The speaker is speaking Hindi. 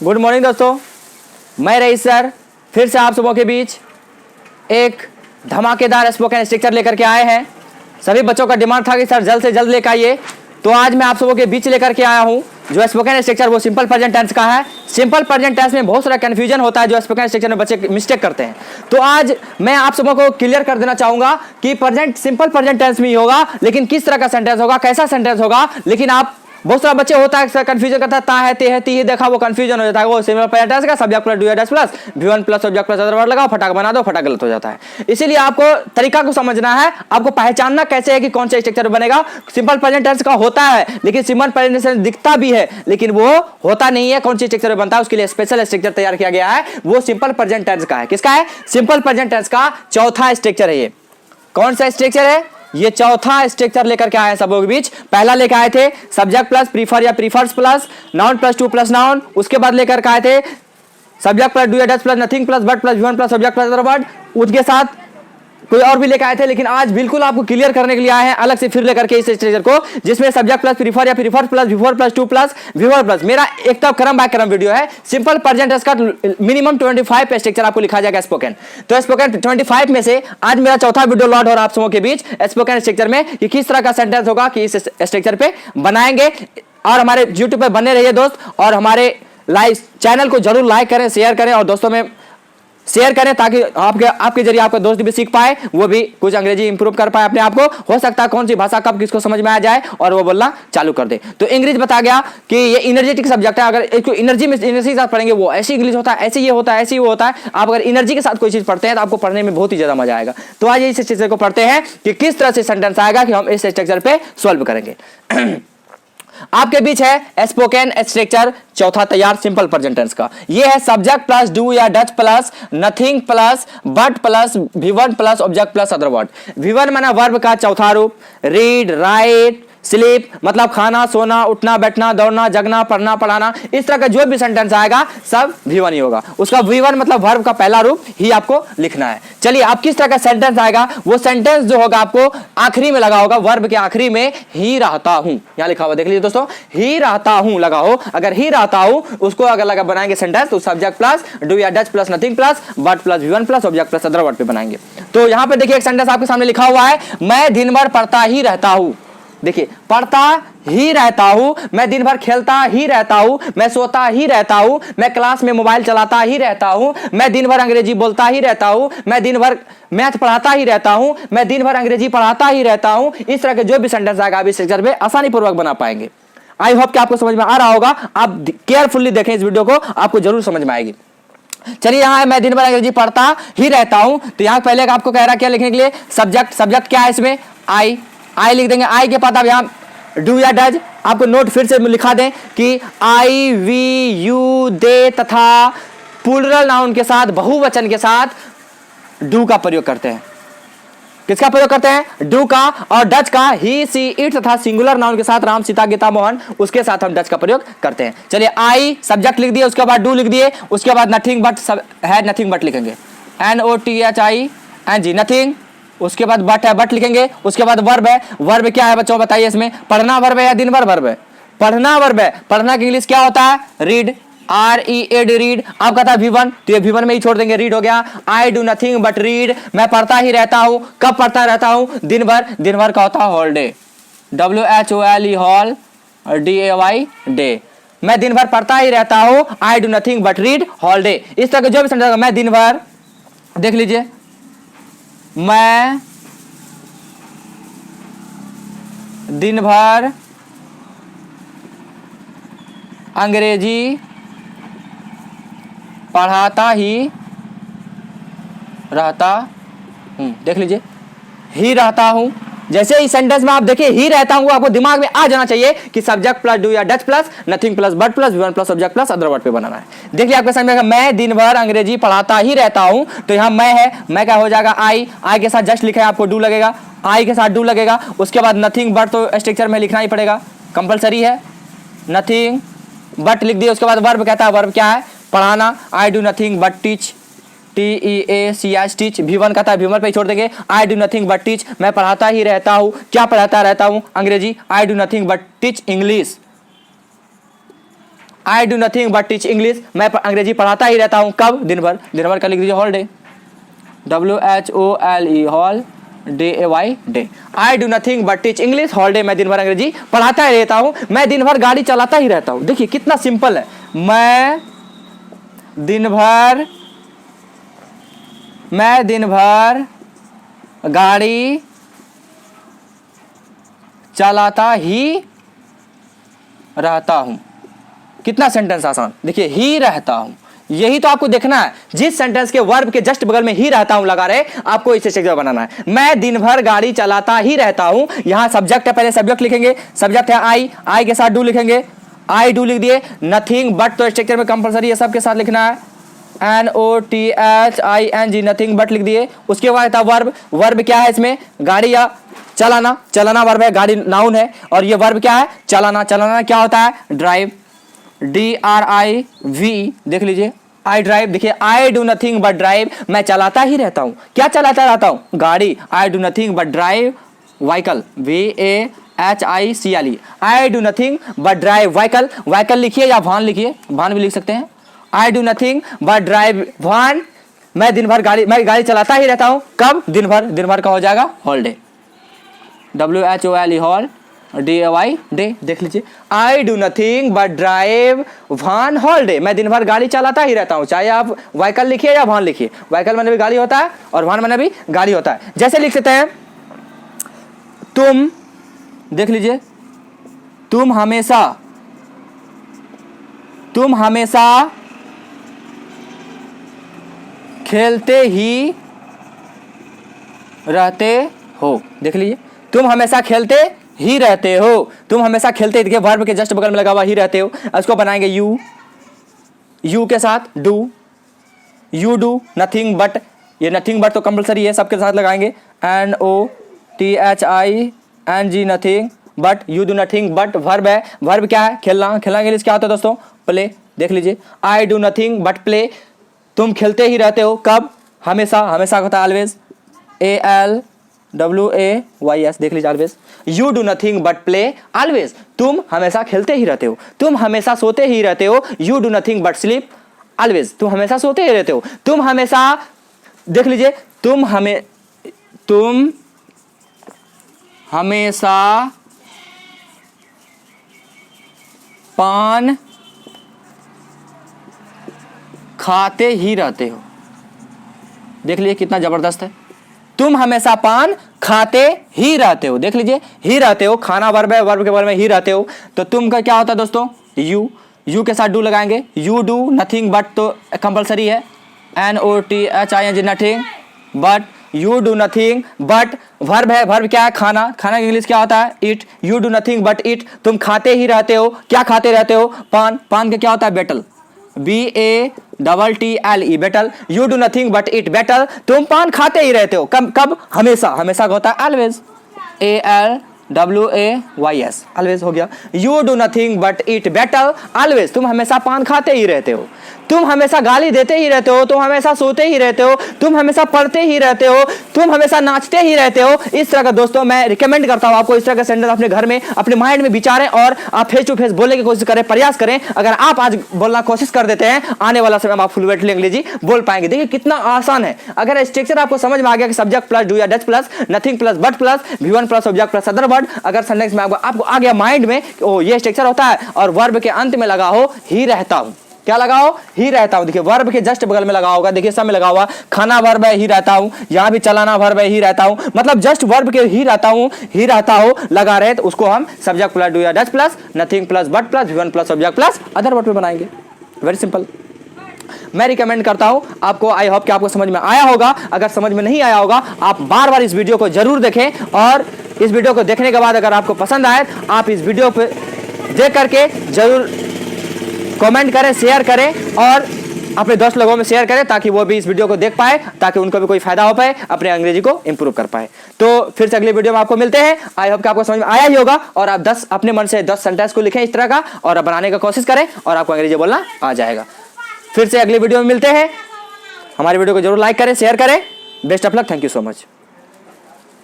गुड मॉर्निंग दोस्तों, मैं रईस सर फिर से आप सबों के बीच एक धमाकेदार स्पोकन स्ट्रक्चर लेकर के आए हैं। सभी बच्चों का डिमांड था कि सर जल्द से जल्द लेकर आइए, तो आज मैं आप सबों के बीच लेकर के आया हूं। जो स्पोकन स्ट्रक्चर वो सिंपल प्रेजेंट टेंस का है। सिंपल प्रेजेंट टेंस में बहुत सारा कंफ्यूजन होता है, जो स्पोकन स्ट्रक्चर में बच्चे मिस्टेक करते हैं। तो आज मैं आप सबों को क्लियर कर देना चाहूंगा कि प्रेजेंट सिंपल प्रेजेंट टेंस में ही होगा, लेकिन किस तरह का सेंटेंस होगा, कैसा सेंटेंस होगा। लेकिन आप बहुत सारा बच्चे होता है कंफ्यूजन करता है, ता है, ते है, ती है, देखा, वो कंफ्यूजन हो जाता है। वो सिंपल प्रेजेंट टेंस का सब्जेक्ट प्लस डू या dash plus V1 plus subject plus other word लगाओ, फटाक बना दो, फटाक गलत हो जाता है। इसीलिए आपको तरीका को समझना है, आपको पहचानना कैसे है कि कौन सा स्ट्रक्चर बनेगा। सिंपल प्रेजेंट टेंस का होता है, लेकिन सिंपल प्रेजेंट टेंस दिखता भी है, लेकिन वो होता नहीं है। कौन सी स्ट्रक्चर बनता है, उसके लिए स्पेशल स्ट्रक्चर तैयार किया गया है, वो सिंपल प्रेजेंट टेंस का है। किसका है? सिंपल प्रेजेंट टेंस का चौथा स्ट्रक्चर है। ये कौन सा स्ट्रक्चर है? ये चौथा स्ट्रक्चर लेकर के आए हैं सबों के बीच। पहला लेकर आए थे सब्जेक्ट प्लस प्रीफर या prefers plus noun plus two plus noun. उसके बाद लेकर के आए थे सब्जेक्ट प्लस डू या dash plus nothing plus but plus V1 plus subject plus other word. उसके साथ कोई और भी लेकर आए थे, लेकिन आज बिल्कुल आपको क्लियर करने के लिए आए हैं अलग से फिर लेकर के इस स्ट्रक्चर को, जिसमें सब्जेक्ट प्लस प्रीफर या prefer plus V4 plus two plus V4 plus. मेरा एक तो क्रम बाय क्रम वीडियो है। सिंपल प्रेजेंट टेंस का मिनिमम 25 स्ट्रक्चर आपको लिखा जाएगा स्पोकन। तो स्पोकन 25 में से आज मेरा चौथा वीडियो लॉन्च हो रहा है आप सबों के बीच स्पोकन स्ट्रक्चर में, कि किस तरह का सेंटेंस होगा कि इस स्ट्रक्चर पे बनाएंगे। और हमारे यूट्यूब पे बने रहिए दोस्त, और हमारे लाइव चैनल को जरूर लाइक करें, शेयर करें और दोस्तों में शेयर करें, ताकि आपके जरिए आपका दोस्त भी सीख पाए, वो भी कुछ अंग्रेजी इंप्रूव कर पाए अपने आप को। हो सकता है कौन सी भाषा कब किसको समझ में आ जाए और वो बोलना चालू कर दे। तो इंग्लिश बता गया कि ये एनर्जेटिक सब्जेक्ट है। अगर इसको एनर्जी के साथ पढ़ेंगे, वो ऐसी इंग्लिश होता है, ऐसे ये होता है, ऐसे ही वो होता है। आप अगर एनर्जी के साथ कोई चीज पढ़ते हैं तो आपको पढ़ने में बहुत ही ज्यादा मजा आएगा। तो आज इस स्ट्रक्चर को पढ़ते हैं कि किस तरह से सेंटेंस आएगा कि हम इस स्ट्रक्चर पे सॉल्व करेंगे। आपके बीच है स्पोकन स्ट्रक्चर चौथा तैयार सिंपल प्रेजेंट टेंस का। ये है सब्जेक्ट प्लस डू या Dutch plus nothing plus but plus V1 plus object plus other word. V1 माना वर्ब का चौथा रूप। रीड, राइट, स्लीप मतलब खाना, सोना, उठना, बैठना, दौड़ना, जगना, पढ़ना, पढ़ाना। इस तरह का जो भी सेंटेंस आएगा सब V1 ही होगा। उसका V1 मतलब वर्ब का पहला रूप ही आपको लिखना है। चलिए, आप किस तरह का सेंटेंस आएगा, वो सेंटेंस जो होगा आपको आखिरी में लगा होगा, वर्ब के आखिरी में ही रहता हूं, यहां लिखा हुआ देख लीजिए दोस्तों, ही रहता हूं लगा हो। अगर ही रहता हूं उसको अगर लगा बनाएंगे सेंटेंस, तो सब्जेक्ट प्लस डू या Dutch plus nothing plus but plus V1 plus object plus other word पे बनाएंगे। तो यहां पे देखिए एक सेंटेंस आपके सामने लिखा हुआ है, मैं दिन भर पढ़ता ही रहता हूं। देखिए, पढ़ता ही रहता हूं, मैं दिन भर खेलता ही रहता हूं, मैं सोता ही रहता हूं, मैं क्लास में मोबाइल चलाता ही रहता हूं, मैं दिन भर अंग्रेजी बोलता ही रहता हूं, मैं दिन भर मैथ पढ़ाता ही रहता हूं, मैं दिन भर अंग्रेजी पढ़ाता ही रहता हूं। इस तरह के जो भी सेंटेंस आएगा आप इस स्ट्रक्चर पे आसानी पूर्वक बना पाएंगे। आई होप कि आपको समझ में आ रहा होगा। आप केयरफुली देखें इस वीडियो को, आपको जरूर समझ में आएगी। चलिए, यहां है मैं दिन भर अंग्रेजी पढ़ता ही रहता हूं, तो यहां पहले आपको कह रहा क्या लिखने के लिए, सब्जेक्ट क्या है इसमें, आई लिख देंगे। आई के बाद आप यहां डू या डज आपको नोट फिर से लिखा दें कि आई, वी, यू, दे तथा प्लूरल नाउन के साथ, बहुवचन के साथ डू का प्रयोग करते हैं। किसका प्रयोग करते हैं? डू का। और डच का ही, सी, इट तथा सिंगुलर नाउन के साथ राम, सीता, गीता, मोहन, उसके साथ हम डच का प्रयोग करते हैं। चलिए, आई सब्जेक्ट लिख दिए, उसके बाद डू लिख दिए, उसके बाद नथिंग बट है, नथिंग बट लिखेंगे, NOTHING नथिंग। उसके बाद बट है, बट लिखेंगे। उसके बाद वर्ब है, वर्ब क्या है बच्चों बताइए इसमें, पढ़ना वर्ब है या दिन भर वर्ब है? पढ़ना वर्ब है। पढ़ना की इंग्लिश क्या होता है? Read, READ read. आपका था V1, तो ये V1 में ही छोड़ देंगे, रीड हो गया। I do nothing but read, मैं पढ़ता ही रहता हूं। कब पढ़ता रहता हूं? दिन भर। दिन भर का होता है holiday, WHOLE hall, DAY day. मैं दिन भर पढ़ता ही रहता हूं, I do nothing but read holiday. इस तरह के जो भी सेंटेंस, मैं दिन भर, देख लीजिए, मैं दिन भर अंग्रेजी पढ़ाता ही रहता हूं। देख लीजिए, ही रहता हूं। जैसे इस सेंटेंस में आप देखिए ही रहता हूं, आपको दिमाग में आ जाना चाहिए कि सब्जेक्ट प्लस डू या Dutch plus nothing plus but plus V1 plus subject plus other word पे बनाना है। देखिए आपके सामने मैं दिन भर अंग्रेजी पढ़ाता ही रहता हूं, तो यहां मैं है, मैं क्या हो जाएगा, आई के साथ जस्ट लिखा है, आपको डू लगेगा, आई के साथ डू लगेगा। उसके बाद नथिंग बट तो स्ट्रक्चर में लिखना ही पड़ेगा, कंपलसरी है, नथिंग बट लिख दिया। उसके बाद वर्ब कहता है, वर्ब क्या है, पढ़ाना, I do nothing but teach, TEACH teach. V1 कहता है, V1 पे छोड़ देंगे, I do nothing but teach, मैं पढ़ाता ही रहता हूँ। क्या पढ़ाता रहता हूँ? अंग्रेजी, I do nothing but teach English. I do nothing but teach English, मैं अंग्रेजी पढ़ाता ही रहता हूँ। कब? दिन भर। दिन भर का लिख दीजिए holiday, WHOLE hall DAY day. I do nothing but teach English holiday, मैं दिन भर अंग्रेजी पढ़ाता ही रहता हूँ। मैं दिन भर गाड़ी चलाता ही रहता हूँ। देखिए कितना सिंपल है। मैं दिन भर गाड़ी चलाता ही रहता हूं। कितना सेंटेंस आसान। देखिए ही रहता हूं, यही तो आपको देखना है। जिस सेंटेंस के वर्ब के जस्ट बगल में ही रहता हूं लगा रहे, आपको इसे स्ट्रक्चर बनाना है। मैं दिन भर गाड़ी चलाता ही रहता हूं। यहां सब्जेक्ट है, पहले सब्जेक्ट लिखेंगे। सब्जेक्ट है आई के साथ डू लिखेंगे। आई डू लिख दिए। नथिंग बट तो स्ट्रक्चर में कंपलसरी है, सबके साथ लिखना है। NOTHING नथिंग बट लिख दिए। उसके बाद था वर्ब। वर्ब क्या है इसमें? गाड़ी या चलाना। चलाना वर्ब है, गाड़ी नाउन है। और ये वर्ब क्या है? चलाना। चलाना क्या होता है? Drive, DRIV। देख लीजिए आई ड्राइव। देखिए I do nothing but drive, मैं चलाता ही रहता हूं। क्या चलाता रहता हूं? गाड़ी। I do nothing but drive vehicle, VAHICLE। I do nothing but drive vehicle. Vehicle लिखिए या वाहन लिखिए, वाहन भी लिख सकते हैं। I do nothing but drive वाहन, मैं दिन भर गाड़ी चलाता ही रहता हूं। कब? दिन भर। दिन भर का हो जाएगा holiday, WHOLE hall DAY day. देख लीजिए I do nothing but drive वाहन हॉलीडे, मैं दिन भर गाड़ी चलाता ही रहता हूं। चाहे आप व्हीकल लिखिए या वाहन लिखिए, व्हीकल मैंने भी गाड़ी होता है और वाहन मैंने भी गाड़ी होता है। जैसे लिख सकते हैं तुम, देख लीजिए तुम हमेशा खेलते ही रहते हो। देख लीजिए तुम हमेशा खेलते ही रहते हो। तुम हमेशा खेलते, देखिए वर्ब के जस्ट बगल में लगा हुआ ही रहते हो। इसको बनाएंगे यू के साथ do, you do nothing but, ये नथिंग बट तो कंपलसरी है, सबके साथ लगाएंगे। NOTHING nothing but, you do nothing but verb है। वर्ब क्या है? खेलना। खेलना के इंग्लिश क्या होता है दोस्तों? प्ले। देख लीजिए I do nothing but play, तुम खेलते ही रहते हो। कब? हमेशा। हमेशा होता है ऑलवेज, ALWAYS। देख लीजिए always. You do nothing but play always, तुम हमेशा खेलते ही रहते हो। तुम हमेशा सोते ही रहते हो। You do nothing but sleep always, तुम हमेशा सोते ही रहते हो। तुम हमेशा, देख लीजिए तुम हमेशा पान खाते ही रहते हो। देख लीजिए कितना जबरदस्त है। तुम हमेशा पान खाते ही रहते हो। देख लीजिए ही रहते हो, खाना वर्ब है, वर्ब के बारे में ही रहते हो। तो तुम का क्या होता है दोस्तों? यू के साथ डू लगाएंगे। यू डू नथिंग बट तो कंपलसरी है, NOTHING nothing but, you do nothing but verb है। वर्ब क्या है? खाना। खाना की इंग्लिश क्या होता है? ईट। यू डू नथिंग बट ईट, तुम खाते ही रहते हो। क्या खाते रहते हो? पान। पान का क्या होता है? Betel, BATTLE betel. You do nothing but eat betel, तुम पान खाते ही रहते हो। कब? हमेशा। हमेशा का होता है ऑलवेज, ALWAYS ऑलवेज हो गया। You do nothing but eat betel always, तुम हमेशा पान खाते ही रहते हो। तुम हमेशा गाली देते ही रहते हो। तुम हमेशा सोते ही रहते हो। तुम हमेशा पढ़ते ही रहते हो। तुम हमेशा नाचते ही रहते हो। इस तरह का दोस्तों मैं रिकमेंड करता हूं आपको, इस तरह का सेंटेंस अपने घर में अपने माइंड में विचारें और आप फेस टू फेस बोलने की कोशिश करें, प्रयास करें। अगर आप आज बोलना कोशिश कर देते हैं, आने वाला समय में आप फ्लुएंटली अंग्रेजी बोल पाएंगे। देखिए कितना आसान है। अगर स्ट्रक्चर आपको समझ में आ गया कि सब्जेक्ट प्लस डू या Dutch plus nothing plus but plus V1 plus object plus other word, अगर सेंटेंस में आपको आ गया माइंड में ओ ये स्ट्रक्चर होता है और वर्ब के अंत में लगा हो ही रहता हूं। क्या लगा हो? ही रहता हूं। देखिए वर्ब के जस्ट बगल में लगा होगा, देखिए सब में लगा हुआ। खाना वर्ब है, ही रहता हूं। यहां भी चलाना वर्ब है, ही रहता हूं। मतलब जस्ट वर्ब के ही रहता हूं, ही रहता हो लगा रहे, तो उसको हम सब्जेक्ट प्लस डू या Dutch plus nothing plus but plus V1 plus object plus other word पे बनाएंगे। Very simple. मैं रिकमेंड करता हूं आपको। आई होप कि आपको समझ में आया होगा। अगर समझ में नहीं आया होगा, आप बार बार इस वीडियो को जरूर देखें और इस वीडियो को देखने के बाद अगर आपको पसंद आए, आप इस वीडियो पे देख करके जरूर कमेंट करें, शेयर करें और अपने दोस्त लोगों में शेयर करें ताकि वो भी इस वीडियो को देख पाए, ताकि उनको भी कोई फायदा हो पाए, अपने अंग्रेजी को इंप्रूव कर पाए। तो फिर से अगली वीडियो में आपको मिलते हैं। आई होप कि आपको समझ में आया ही होगा और आप 10 अपने मन से 10 सेंटेंस को लिखें इस तरह का और आप बनाने की कोशिश करें और आपको अंग्रेजी बोलना आ जाएगा। फिर से अगली वीडियो में मिलते हैं। हमारी वीडियो को जरूर लाइक करें, शेयर करें। Best of luck. Thank you so much.